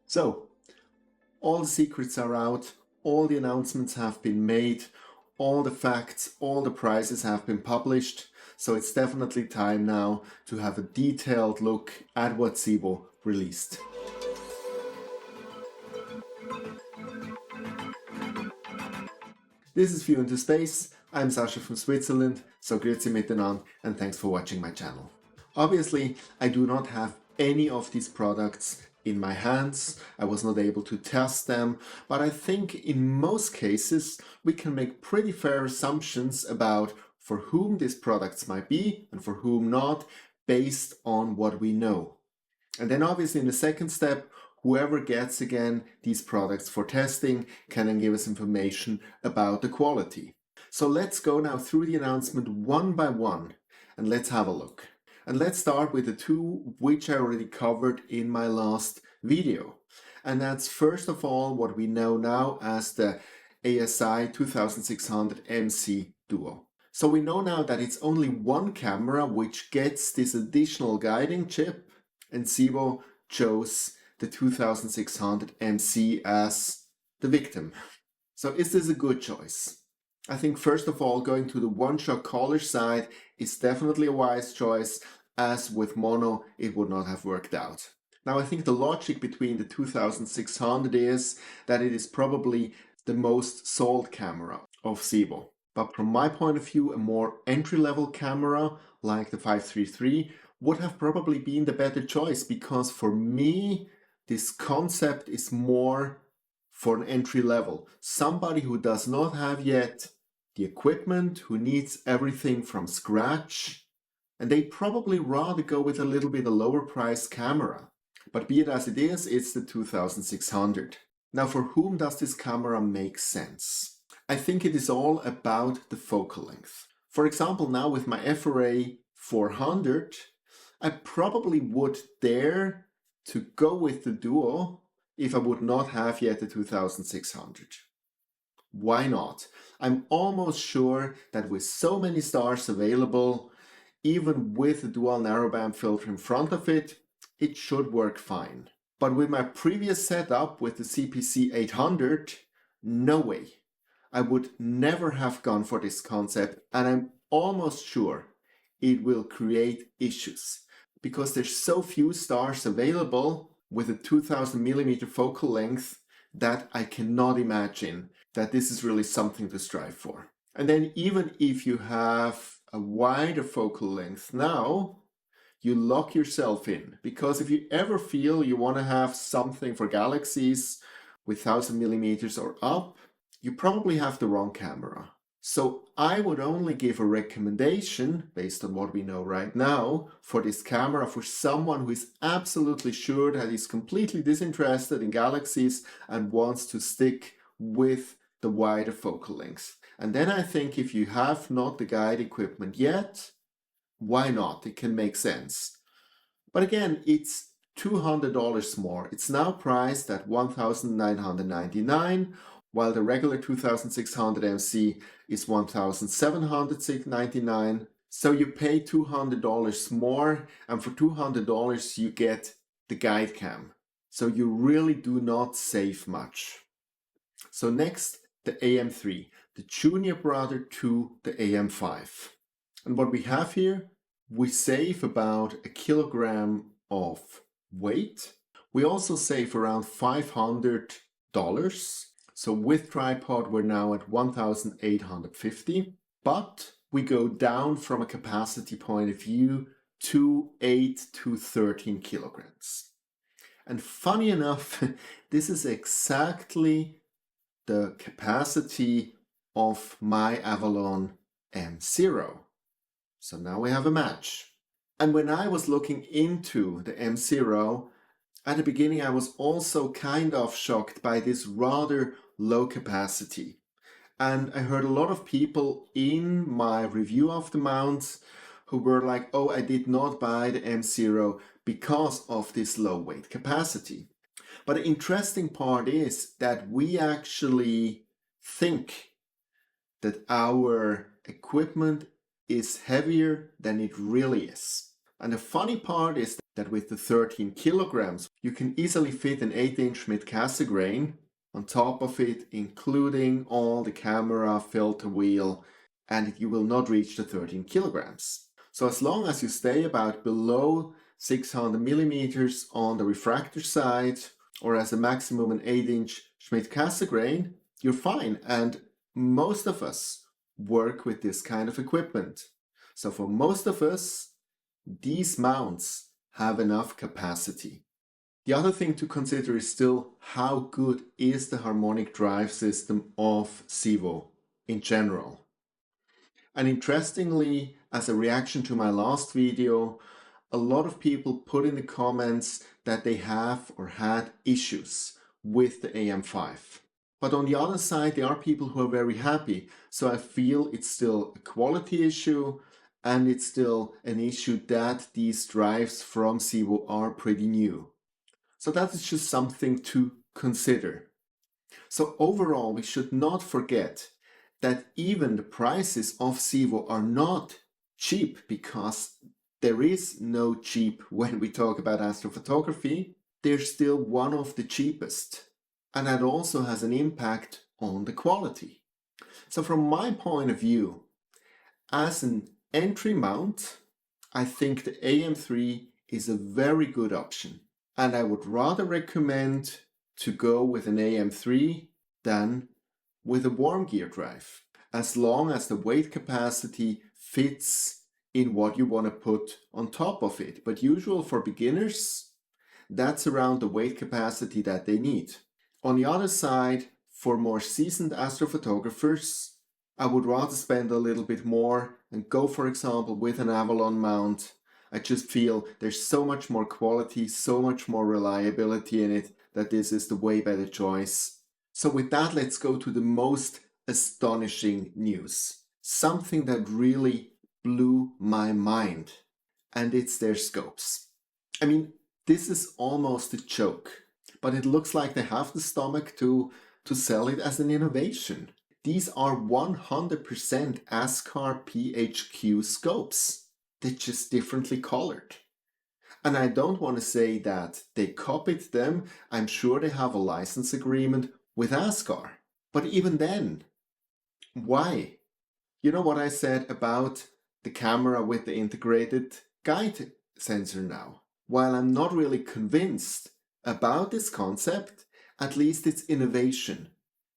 So, all the secrets are out, all the announcements have been made, all the facts, all the prices have been published, so it's definitely time now to have a detailed look at what ZWO released. This is View into Space. I'm Sascha from Switzerland, so grüezi miteinander and thanks for watching my channel. Obviously, I do not have any of these products in my hands. I was not able to test them, but I think in most cases we can make pretty fair assumptions about for whom these products might be and for whom not, based on what we know. And then obviously in the second step, whoever gets again these products for testing can then give us information about the quality. So let's go now through the announcement one by one and let's have a look. And let's start with the two which I already covered in my last video. And that's first of all what we know now as the ASI 2600 MC Duo. So we know now that it's only one camera which gets this additional guiding chip, and ZWO chose the 2600 MC as the victim. So is this a good choice? I think first of all, going to the one-shot color side is definitely a wise choice, as with mono it would not have worked out. Now I think the logic between the 2600 is that it is probably the most sold camera of ZWO. But from my point of view, a more entry-level camera like the 533 would have probably been the better choice, because for me this concept is more for an entry level. Somebody who does not have yet the equipment, who needs everything from scratch, and they probably rather go with a little bit a lower price camera. But be it as it is, it's the 2600. Now for whom does this camera make sense? I think it is all about the focal length. For example, now with my FRA 400, I probably would dare to go with the Duo if I would not have yet the 2600. Why not? I'm almost sure that with so many stars available, even with a dual narrowband filter in front of it, it should work fine. But with my previous setup with the CPC 800, no way. I would never have gone for this concept, and I'm almost sure it will create issues, because there's so few stars available with a 2000mm focal length that I cannot imagine that this is really something to strive for. And then even if you have a wider focal length now, you lock yourself in, because if you ever feel you want to have something for galaxies with 1000mm or up, you probably have the wrong camera. So I would only give a recommendation, based on what we know right now, for this camera for someone who is absolutely sure that he's completely disinterested in galaxies and wants to stick with the wider focal length. And then I think if you have not the guide equipment yet, why not? It can make sense. But again, it's $200 more. It's now priced at $1,999, while the regular 2600 MC is $1,799. So you pay $200 more, and for $200 you get the guide cam. So you really do not save much. So next, the AM3, the junior brother to the AM5. And what we have here, we save about a kilogram of weight. We also save around $500. So with tripod, we're now at 1,850, but we go down from a capacity point of view to 8 to 13 kilograms. And funny enough, this is exactly the capacity of my Avalon M0. So now we have a match. And when I was looking into the M0, at the beginning I was also kind of shocked by this rather low capacity. And I heard a lot of people in my review of the mount who were like, oh, I did not buy the M0 because of this low weight capacity. But the interesting part is that we actually think that our equipment is heavier than it really is. And the funny part is that with the 13 kilograms, you can easily fit an 8-inch Schmidt-Cassegrain grain on top of it, including all the camera, filter wheel, and you will not reach the 13 kilograms. So as long as you stay about below 600 millimeters on the refractor side, or as a maximum an 8-inch Schmidt-Cassegrain grain, you're fine. And most of us work with this kind of equipment. So for most of us, these mounts have enough capacity. The other thing to consider is still how good is the harmonic drive system of ZWO in general. And interestingly, as a reaction to my last video, a lot of people put in the comments that they have or had issues with the AM5. But on the other side, there are people who are very happy. So I feel it's still a quality issue, and it's still an issue that these drives from ZWO are pretty new. So that is just something to consider. So overall, we should not forget that even the prices of ZWO are not cheap, because there is no cheap when we talk about astrophotography. They're still one of the cheapest. And that also has an impact on the quality. So from my point of view, as an entry mount, I think the AM3 is a very good option. And I would rather recommend to go with an AM3 than with a warm gear drive, as long as the weight capacity fits in what you want to put on top of it. But usual for beginners, that's around the weight capacity that they need. On the other side, for more seasoned astrophotographers, I would rather spend a little bit more and go, for example, with an Avalon mount. I just feel there's so much more quality, so much more reliability in it, that this is the way better choice. So with that, let's go to the most astonishing news. Something that really blew my mind, and it's their scopes. I mean, this is almost a joke, but it looks like they have the stomach to sell it as an innovation. These are 100% ASCAR PHQ scopes. They're just differently colored. And I don't want to say that they copied them. I'm sure they have a license agreement with ASCAR. But even then, why? You know what I said about the camera with the integrated guide sensor now? While I'm not really convinced about this concept, at least it's innovation.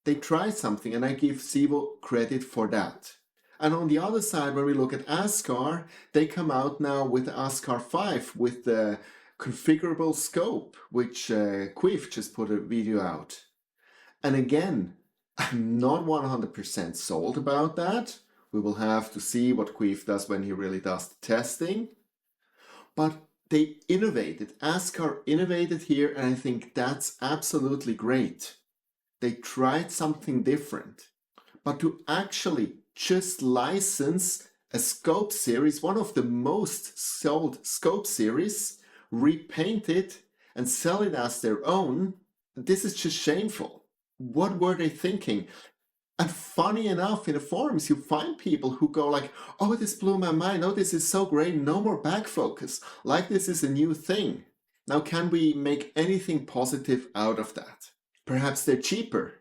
They tried something, and I give ZWO credit for that. And on the other side, when we look at ASCAR, they come out now with the ASCAR 5 with the configurable scope, which Quiff just put a video out. And again, I'm not 100% sold about that. We will have to see what Quiff does when he really does the testing. But they innovated. ASCAR innovated here, and I think that's absolutely great. They tried something different. But to actually just license a scope series, one of the most sold scope series, repaint it and sell it as their own, this is just shameful. What were they thinking? And funny enough, in the forums, you find people who go like, oh, this blew my mind. Oh, this is so great. No more back focus. Like this is a new thing. Now, can we make anything positive out of that? Perhaps they're cheaper.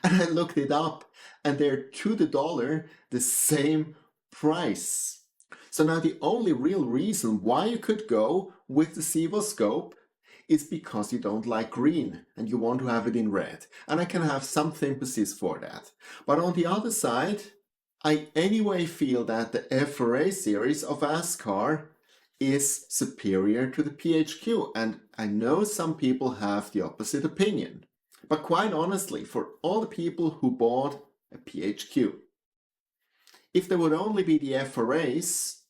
And I looked it up, and they're to the dollar the same price. So now the only real reason why you could go with the ZWO scope is because you don't like green and you want to have it in red. And I can have some sympathies for that. But on the other side, I anyway feel that the FRA series of ASCAR is superior to the PHQ. And I know some people have the opposite opinion. But quite honestly, for all the people who bought a PHQ, if there would only be the FRAs,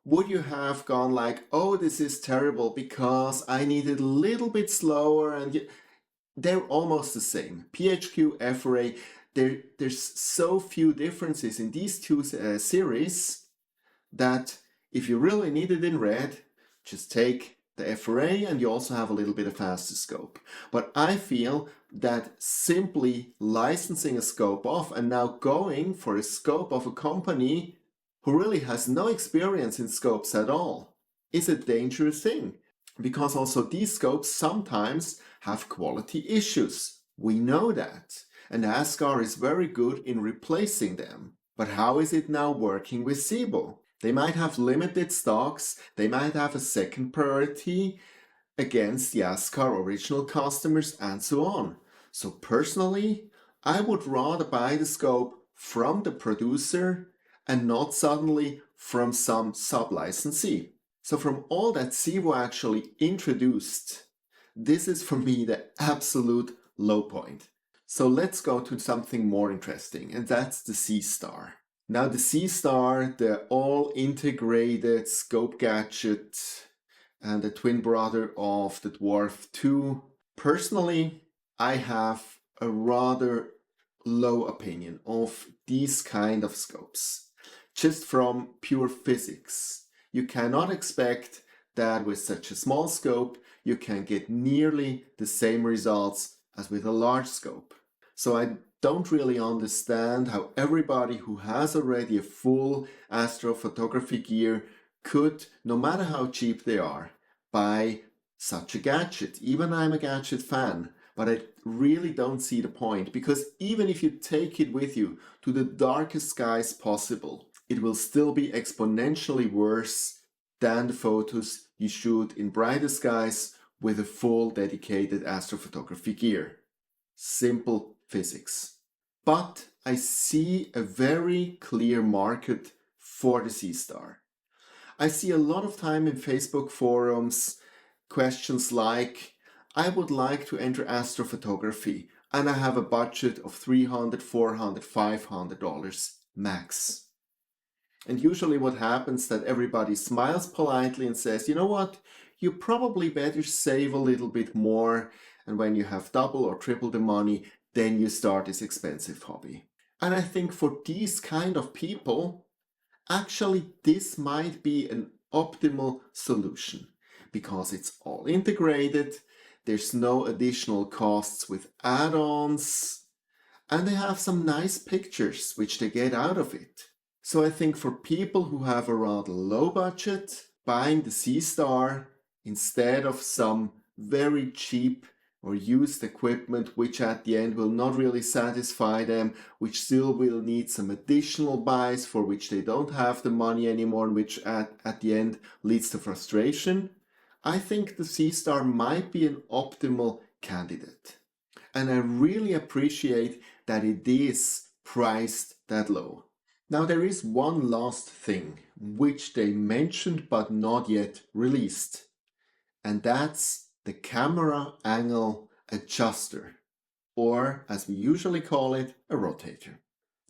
would you have gone like, oh, this is terrible because I need it a little bit slower? And they're almost the same. PHQ, FRA, there's so few differences in these two series that if you really need it in red, just take the FRA and you also have a little bit of faster scope. But I feel that simply licensing a scope off and now going for a scope of a company who really has no experience in scopes at all, is a dangerous thing, because also these scopes sometimes have quality issues. We know that, and ASCAR is very good in replacing them. But how is it now working with ZWO? They might have limited stocks, they might have a second priority against the ASCAR original customers, and so on. So personally, I would rather buy the scope from the producer and not suddenly from some sub-licensee. So from all that ZWO actually introduced, this is for me the absolute low point. So let's go to something more interesting, and that's the Seastar. Now the Seastar, the all-integrated scope gadget and the twin brother of the Dwarf 2. Personally, I have a rather low opinion of these kind of scopes. Just from pure physics, you cannot expect that with such a small scope you can get nearly the same results as with a large scope. So I don't really understand how everybody who has already a full astrophotography gear could, no matter how cheap they are, buy such a gadget. Even I'm a gadget fan, but I really don't see the point, because even if you take it with you to the darkest skies possible, it will still be exponentially worse than the photos you shoot in brighter skies with a full dedicated astrophotography gear. Simple physics. But I see a very clear market for the Seastar. I see a lot of time in Facebook forums questions like, I would like to enter astrophotography and I have a budget of $300, $400, $500 max. And usually what happens that everybody smiles politely and says, you know what, you probably better save a little bit more, and when you have double or triple the money, then you start this expensive hobby. And I think for these kind of people, actually this might be an optimal solution, because it's all integrated, there's no additional costs with add-ons, and they have some nice pictures which they get out of it. So I think for people who have a rather low budget, buying the Seastar instead of some very cheap or used equipment which at the end will not really satisfy them, which still will need some additional buys for which they don't have the money anymore, and which at the end leads to frustration, I think the Seastar might be an optimal candidate. And I really appreciate that it is priced that low. Now there is one last thing which they mentioned but not yet released, and that's the camera angle adjuster, or as we usually call it, a rotator.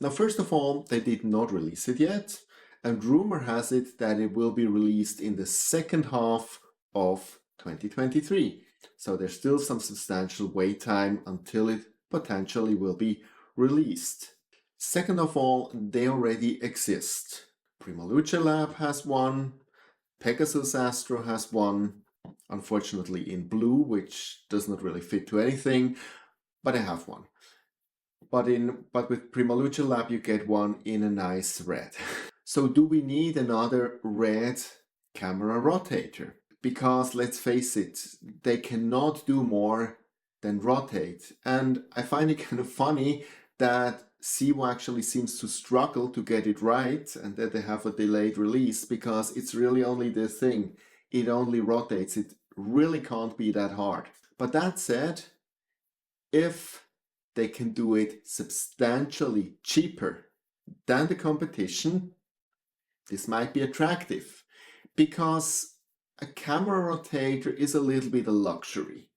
Now first of all, they did not release it yet, and rumor has it that it will be released in the second half of 2023. So there's still some substantial wait time until it potentially will be released. Second of all, they already exist. Prima Luce Lab has one, Pegasus Astro has one, unfortunately in blue, which does not really fit to anything, but I have one. But with Prima Luce Lab you get one in a nice red. So do we need another red camera rotator? Because let's face it, they cannot do more than rotate. And I find it kind of funny that ZWO actually seems to struggle to get it right, and that they have a delayed release, because it's really only the thing. It only rotates. It really can't be that hard. But that said, if they can do it substantially cheaper than the competition, this might be attractive, because a camera rotator is a little bit a luxury,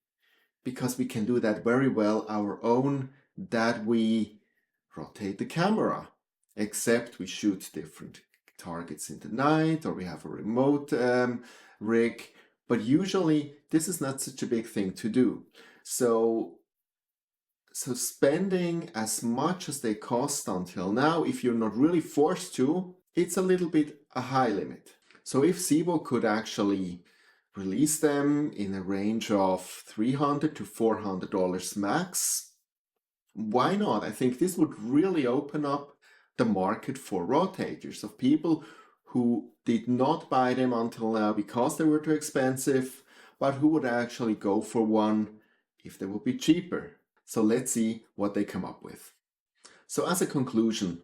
because we can do that very well our own, that we rotate the camera, except we shoot different targets in the night, or we have a remote rig, but usually this is not such a big thing to do. So spending as much as they cost until now, if you're not really forced to, it's a little bit a high limit. So if ZWO could actually release them in a range of $300 to $400 max, why not? I think this would really open up the market for rotators, of people who did not buy them until now because they were too expensive, but who would actually go for one if they would be cheaper. So let's see what they come up with. So as a conclusion,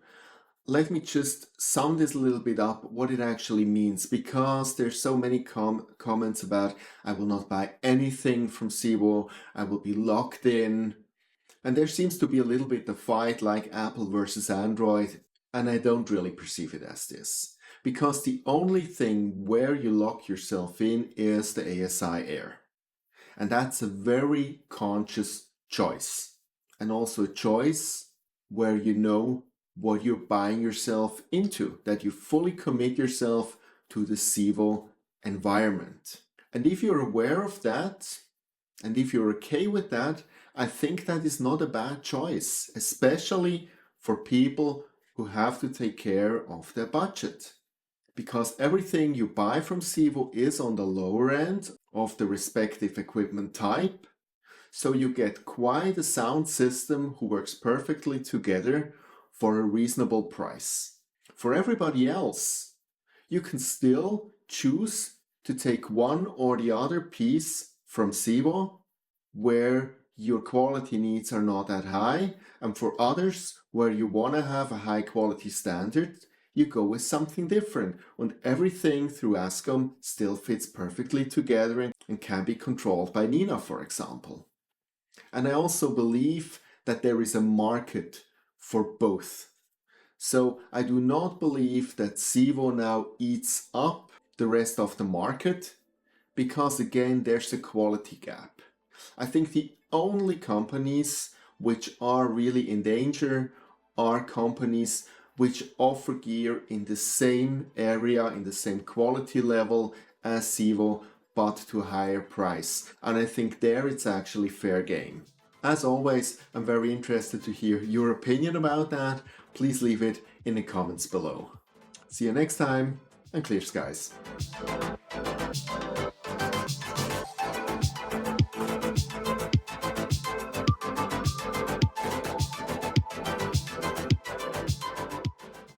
let me just sum this a little bit up, what it actually means, because there's so many comments about, I will not buy anything from ZWO, I will be locked in. And there seems to be a little bit of fight like Apple versus Android, and I don't really perceive it as this. Because the only thing where you lock yourself in is the ASI Air. And that's a very conscious choice. And also a choice where you know what you're buying yourself into, that you fully commit yourself to the ZWO environment. And if you're aware of that, and if you're okay with that, I think that is not a bad choice, especially for people who have to take care of their budget. Because everything you buy from ZWO is on the lower end of the respective equipment type, so you get quite a sound system who works perfectly together for a reasonable price. For everybody else, you can still choose to take one or the other piece from ZWO where your quality needs are not that high, and for others where you want to have a high quality standard, you go with something different, and everything through ASCOM still fits perfectly together and can be controlled by Nina, for example. And I also believe that there is a market for both. So I do not believe that ZWO now eats up the rest of the market, because again, there's a quality gap. I think the only companies which are really in danger are companies which offer gear in the same area, in the same quality level as ZWO, but to a higher price. And I think there it's actually fair game. As always, I'm very interested to hear your opinion about that. Please leave it in the comments below. See you next time, and clear skies.